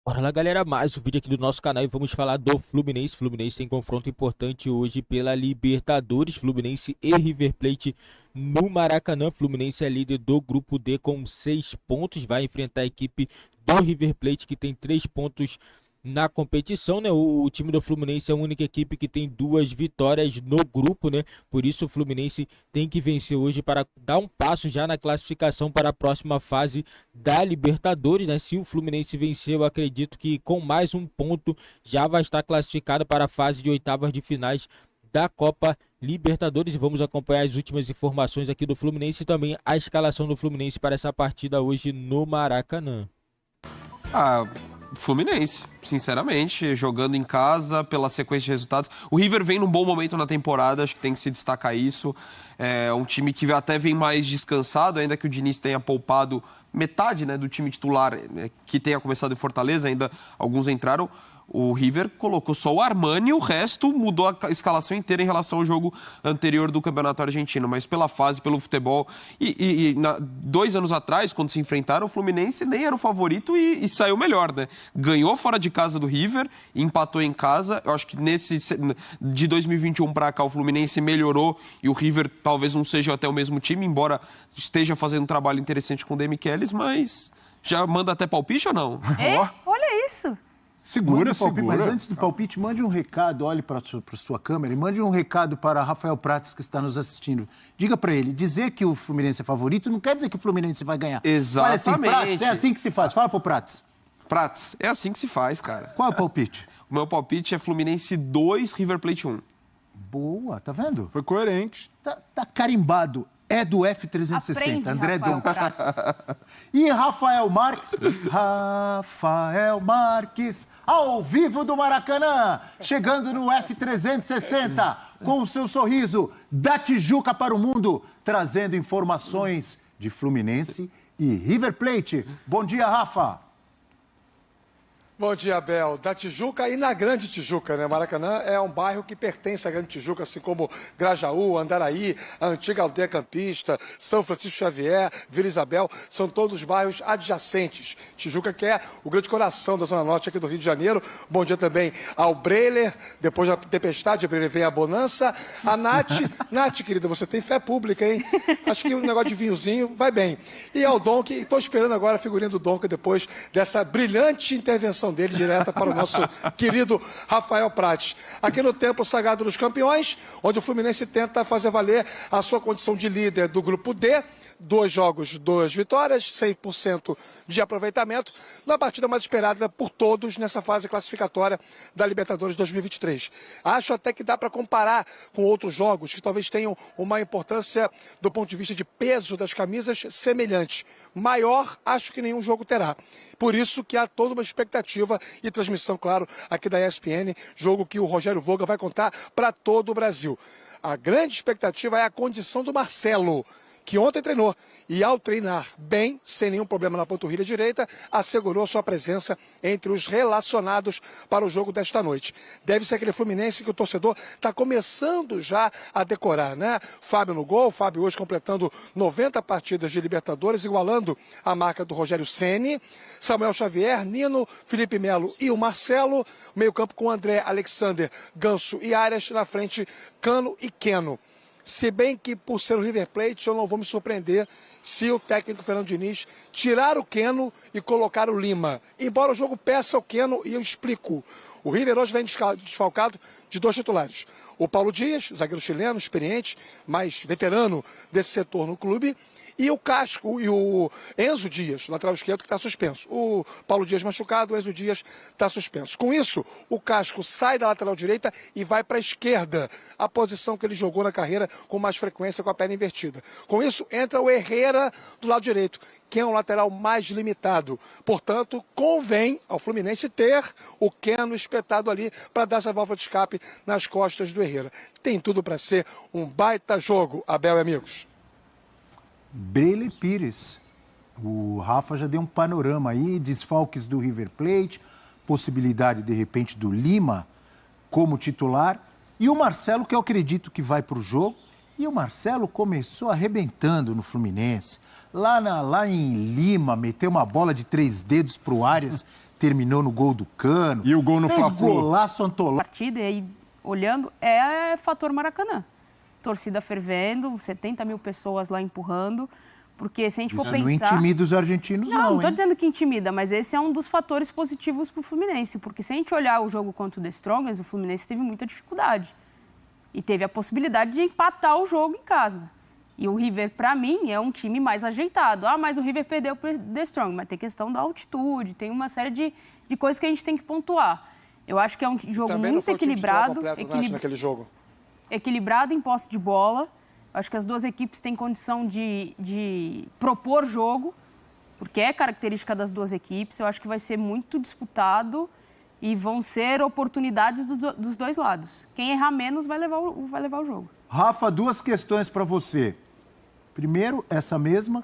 Bora lá, galera, mais um vídeo aqui do nosso canal e vamos falar do Fluminense. Fluminense tem confronto importante hoje pela Libertadores, Fluminense e River Plate no Maracanã. Fluminense é líder do grupo D com 6 pontos, vai enfrentar a equipe do River Plate que tem 3 pontos na competição, né? O time do Fluminense é a única equipe que tem 2 vitórias no grupo, né? Por isso o Fluminense tem que vencer hoje para dar um passo já na classificação para a próxima fase da Libertadores, né? Se o Fluminense vencer, eu acredito que com mais um ponto já vai estar classificado para a fase de oitavas de finais da Copa Libertadores. E vamos acompanhar as últimas informações aqui do Fluminense e também a escalação do Fluminense para essa partida hoje no Maracanã. Ah, Fluminense, sinceramente, jogando em casa, pela sequência de resultados. O River vem num bom momento na temporada, acho que tem que se destacar isso. É um time que até vem mais descansado, ainda que o Diniz tenha poupado metade, né, do time titular que tenha começado em Fortaleza, ainda alguns entraram. O River colocou só o Armani e o resto mudou a escalação inteira em relação ao jogo anterior do Campeonato Argentino. Mas pela fase, pelo futebol. 2 anos atrás, quando se enfrentaram, o Fluminense nem era o favorito e saiu melhor, né? Ganhou fora de casa do River, empatou em casa. Eu acho que de 2021 para cá o Fluminense melhorou e o River talvez não seja até o mesmo time, embora esteja fazendo um trabalho interessante com o Demichelis, mas já manda até palpite ou não? Olha isso. Segura. Mas antes do palpite, mande um recado, olhe para a sua câmera e mande um recado para Rafael Prates, que está nos assistindo. Diga para ele, dizer que o Fluminense é favorito não quer dizer que o Fluminense vai ganhar. Exatamente. Olha assim, Prates, é assim que se faz. Fala pro Prates. Prates, é assim que se faz, cara. Qual é o palpite? O meu palpite é Fluminense 2, River Plate 1. Boa, tá vendo? Foi coerente. Tá carimbado. É do F360, Aprende, André Rafael Dom. Prates. E Rafael Marques, ao vivo do Maracanã, chegando no F360, com o seu sorriso da Tijuca para o mundo, trazendo informações de Fluminense e River Plate. Bom dia, Rafa. Bom dia, Abel. Da Tijuca e na Grande Tijuca, né? Maracanã é um bairro que pertence à Grande Tijuca, assim como Grajaú, Andaraí, a antiga Aldeia Campista, São Francisco Xavier, Vila Isabel, são todos bairros adjacentes. Tijuca que é o grande coração da Zona Norte aqui do Rio de Janeiro. Bom dia também ao Breiler, depois da tempestade, a Breiler vem a bonança. A Nath, Nath, querida, você tem fé pública, hein? Acho que o negócio de vinhozinho vai bem. E ao Donk, estou esperando agora a figurinha do Donk depois dessa brilhante intervenção dele direta para o nosso querido Rafael Prates. Aqui no Templo Sagrado dos Campeões, onde o Fluminense tenta fazer valer a sua condição de líder do grupo D. 2 jogos, 2 vitórias, 100% de aproveitamento, na partida mais esperada por todos nessa fase classificatória da Libertadores 2023. Acho até que dá para comparar com outros jogos que talvez tenham uma importância do ponto de vista de peso das camisas semelhante. Maior, acho que nenhum jogo terá. Por isso que há toda uma expectativa e transmissão, claro, aqui da ESPN, jogo que o Rogério Voga vai contar para todo o Brasil. A grande expectativa é a condição do Marcelo, que ontem treinou e ao treinar bem, sem nenhum problema na panturrilha direita, assegurou sua presença entre os relacionados para o jogo desta noite. Deve ser aquele Fluminense que o torcedor está começando já a decorar, né? Fábio no gol, Fábio hoje completando 90 partidas de Libertadores, igualando a marca do Rogério Ceni, Samuel Xavier, Nino, Felipe Melo e o Marcelo, meio campo com André, Alexander, Ganso e Arias, na frente Cano e Queno. Se bem que, por ser o River Plate, eu não vou me surpreender se o técnico Fernando Diniz tirar o Queno e colocar o Lima. Embora o jogo peça o Queno, e eu explico. O River hoje vem desfalcado de 2 titulares. O Paulo Dias, zagueiro chileno, experiente, mais veterano desse setor no clube, e o Casco e o Enzo Dias, lateral esquerdo, que está suspenso. O Paulo Dias machucado, o Enzo Dias está suspenso. Com isso, o Casco sai da lateral direita e vai para a esquerda, a posição que ele jogou na carreira com mais frequência com a perna invertida. Com isso, entra o Herrera do lado direito, que é um lateral mais limitado. Portanto, convém ao Fluminense ter o Queno espetado ali para dar essa válvula de escape nas costas do Herrera. Tem tudo para ser um baita jogo, Abel e amigos. Breiler Pires. O Rafa já deu um panorama aí, desfalques do River Plate, possibilidade, de repente, do Lima como titular. E o Marcelo, que eu acredito que vai para o jogo. E o Marcelo começou arrebentando no Fluminense. Lá em Lima, meteu uma bola de 3 dedos para o Arias. terminou no gol do Cano. E o gol no Fez Fla-Flu. golaço antológico. Partida e aí, olhando, é fator Maracanã. Torcida fervendo, 70 mil pessoas lá empurrando. Porque se a gente for Isso não pensar... intimida os argentinos, Não estou hein? dizendo que intimida, mas esse é um dos fatores positivos para o Fluminense. Porque se a gente olhar o jogo contra o The Strongest, o Fluminense teve muita dificuldade. E teve a possibilidade de empatar o jogo em casa. E o River, para mim, é um time mais ajeitado. Ah, mas o River perdeu para o The Strongest. Mas tem questão da altitude, tem uma série de coisas que a gente tem que pontuar. Eu acho que é um jogo Também muito não foi equilibrado. o time titular completo, Nath, naquele jogo. Equilibrado em posse de bola. Acho que as duas equipes têm condição de propor jogo, porque é característica das duas equipes. Eu acho que vai ser muito disputado e vão ser oportunidades dos dois lados. Quem errar menos vai levar o jogo. Rafa, duas questões para você. Primeiro, essa mesma,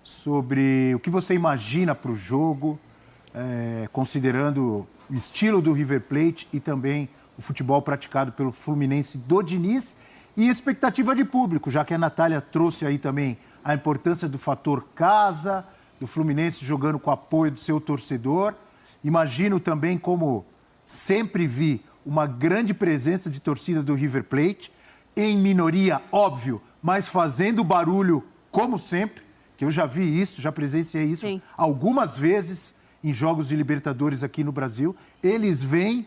sobre o que você imagina para o jogo, considerando o estilo do River Plate e também o futebol praticado pelo Fluminense do Diniz e expectativa de público, já que a Natália trouxe aí também a importância do fator casa, do Fluminense jogando com o apoio do seu torcedor. Imagino também, como sempre vi, uma grande presença de torcida do River Plate, em minoria, óbvio, mas fazendo barulho como sempre, que eu já vi isso, já presenciei isso Sim. algumas vezes em jogos de Libertadores aqui no Brasil. Eles vêm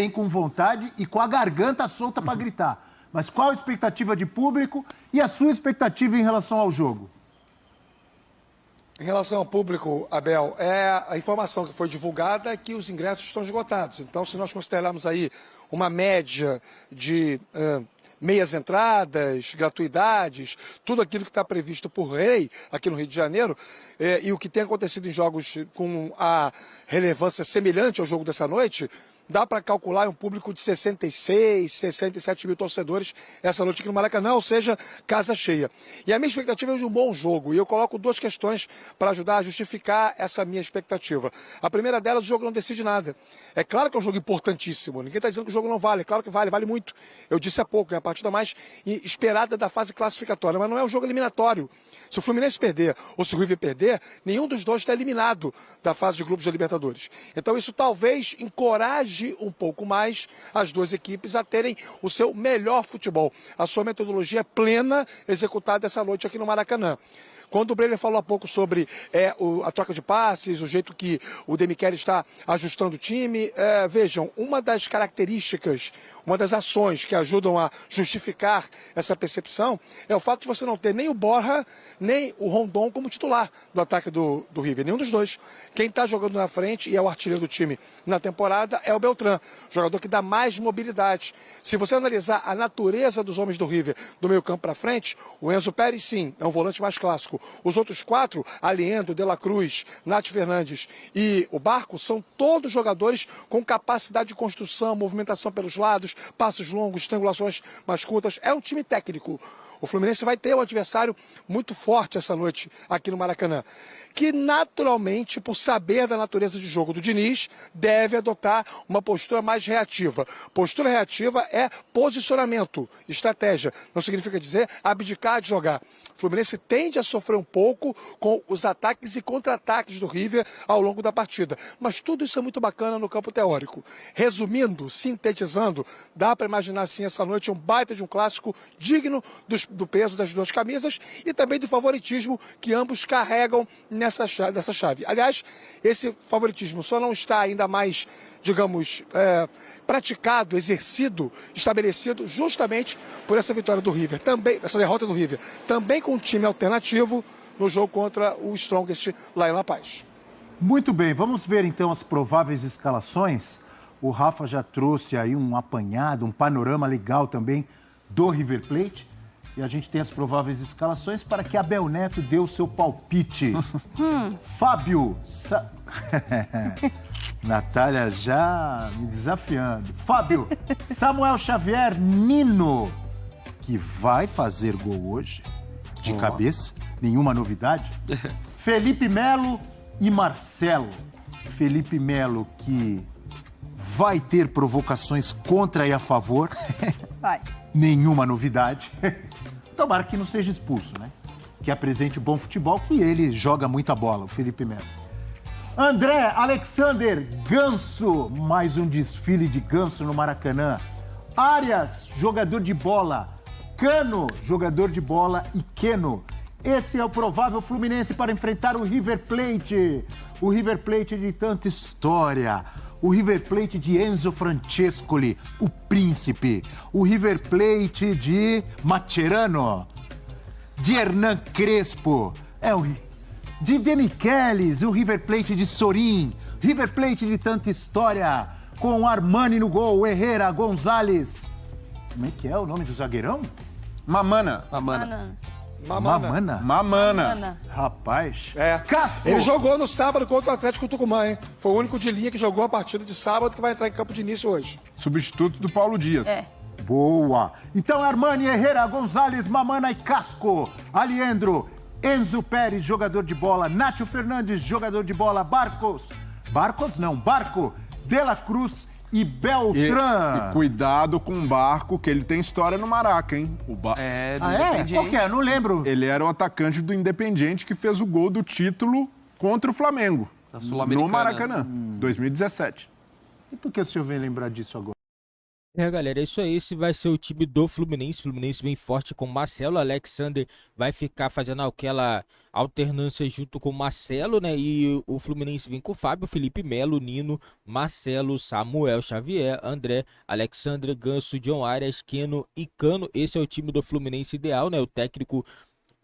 com vontade e com a garganta solta para gritar. Mas qual a expectativa de público e a sua expectativa em relação ao jogo? Em relação ao público, Abel, a informação que foi divulgada é que os ingressos estão esgotados. Então, se nós considerarmos aí uma média de meias entradas, gratuidades, tudo aquilo que está previsto por lei aqui no Rio de Janeiro, e o que tem acontecido em jogos com a relevância semelhante ao jogo dessa noite, dá para calcular um público de 66, 67 mil torcedores essa noite aqui no Maracanã, ou seja, casa cheia. E a minha expectativa é de um bom jogo, e eu coloco duas questões para ajudar a justificar essa minha expectativa. A primeira delas, o jogo não decide nada. É claro que é um jogo importantíssimo, ninguém está dizendo que o jogo não vale, é claro que vale muito. Eu disse há pouco, é a partida mais esperada da fase classificatória, mas não é um jogo eliminatório. Se o Fluminense perder ou se o River perder, nenhum dos dois está eliminado da fase de grupos da Libertadores. Então isso talvez encoraje um pouco mais as duas equipes a terem o seu melhor futebol, a sua metodologia plena executada essa noite aqui no Maracanã. Quando o Brenner falou há pouco sobre a troca de passes, o jeito que o Demichelis está ajustando o time, vejam, uma das características, uma das ações que ajudam a justificar essa percepção é o fato de você não ter nem o Borja, nem o Rondon como titular do ataque do River, nenhum dos dois. Quem está jogando na frente e é o artilheiro do time na temporada é o Beltrán, jogador que dá mais mobilidade. Se você analisar a natureza dos homens do River do meio campo para frente, o Enzo Pérez sim, é um volante mais clássico. Os outros quatro, Aliendo, De La Cruz, Nath Fernandes e o Barco, são todos jogadores com capacidade de construção, movimentação pelos lados, passos longos, estrangulações mais curtas. É um time técnico. O Fluminense vai ter um adversário muito forte essa noite aqui no Maracanã, que naturalmente, por saber da natureza de jogo do Diniz, deve adotar uma postura mais reativa. Postura reativa é posicionamento, estratégia. Não significa dizer abdicar de jogar. O Fluminense tende a sofrer um pouco com os ataques e contra-ataques do River ao longo da partida. Mas tudo isso é muito bacana no campo teórico. Resumindo, sintetizando, dá para imaginar sim essa noite um baita de um clássico digno do peso das duas camisas e também do favoritismo que ambos carregam nessa chave. Aliás, esse favoritismo só não está ainda mais, digamos, praticado, exercido, estabelecido justamente por essa vitória do River, também essa derrota do River, também com um time alternativo no jogo contra o Strongest lá em La Paz. Muito bem, vamos ver então as prováveis escalações. O Rafa já trouxe aí um apanhado, um panorama legal também do River Plate. E a gente tem as prováveis escalações para que Abel Neto dê o seu palpite. Fábio... Natália já me desafiando. Fábio, Samuel Xavier, Nino, que vai fazer gol hoje, de cabeça, nenhuma novidade. Felipe Melo e Marcelo. Felipe Melo, que vai ter provocações contra e a favor. Vai. Nenhuma novidade. Tomara que não seja expulso, né? Que apresente bom futebol, que ele joga muita bola, o Felipe Melo. André Alexander, Ganso, mais um desfile de Ganso no Maracanã. Arias, jogador de bola. Cano, jogador de bola. E Keno. Esse é o provável Fluminense para enfrentar o River Plate. O River Plate de tanta história. O River Plate de Enzo Francescoli, o príncipe. O River Plate de Mascherano. De Hernan Crespo. De Demichelis, o River Plate de Sorin. River Plate de tanta história. Com Armani no gol, Herrera, Gonzalez. Como é que é o nome do zagueirão? Mamana. Mamana. Rapaz. Casco. Ele jogou no sábado contra o Atlético Tucumã, hein? Foi o único de linha que jogou a partida de sábado que vai entrar em campo de início hoje. Substituto do Paulo Dias. Boa. Então, Armani, Herrera, Gonzalez, Mamana e Casco. Aliendro, Enzo Pérez, jogador de bola. Nátio Fernandes, jogador de bola. Barco. De La Cruz e Beltrán. E cuidado com o Barco, que ele tem história no Maraca, hein? Do Qual Independiente. que é? Não lembro. Ele era o atacante do Independiente que fez o gol do título contra o Flamengo. Da Sul-Americana. No Maracanã, 2017. E por que o senhor vem lembrar disso agora? Galera, é isso aí. Esse vai ser o time do Fluminense. O Fluminense vem forte com Marcelo. Alexander vai ficar fazendo aquela alternância junto com o Marcelo, né? E o Fluminense vem com o Fábio, Felipe Melo, Nino, Marcelo, Samuel Xavier, André, Alexandre, Ganso, John Arias, Keno e Cano. Esse é o time do Fluminense ideal, né? O técnico,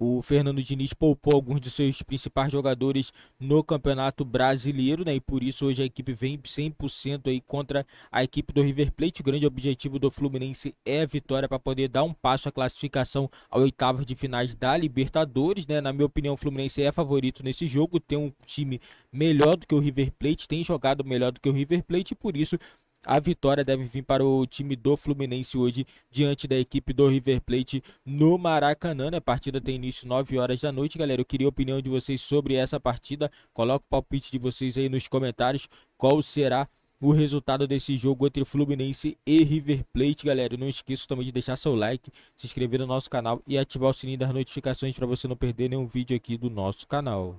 o Fernando Diniz, poupou alguns de seus principais jogadores no Campeonato Brasileiro, né? E por isso hoje a equipe vem 100% aí contra a equipe do River Plate. O grande objetivo do Fluminense é a vitória para poder dar um passo à classificação ao oitavas de finais da Libertadores, né? Na minha opinião, o Fluminense é favorito nesse jogo, tem um time melhor do que o River Plate, tem jogado melhor do que o River Plate e por isso a vitória deve vir para o time do Fluminense hoje diante da equipe do River Plate no Maracanã, né? A partida tem início 9 horas da noite, galera. Eu queria a opinião de vocês sobre essa partida. Coloca o palpite de vocês aí nos comentários. Qual será o resultado desse jogo entre Fluminense e River Plate, galera? Não esqueça também de deixar seu like, se inscrever no nosso canal e ativar o sininho das notificações para você não perder nenhum vídeo aqui do nosso canal.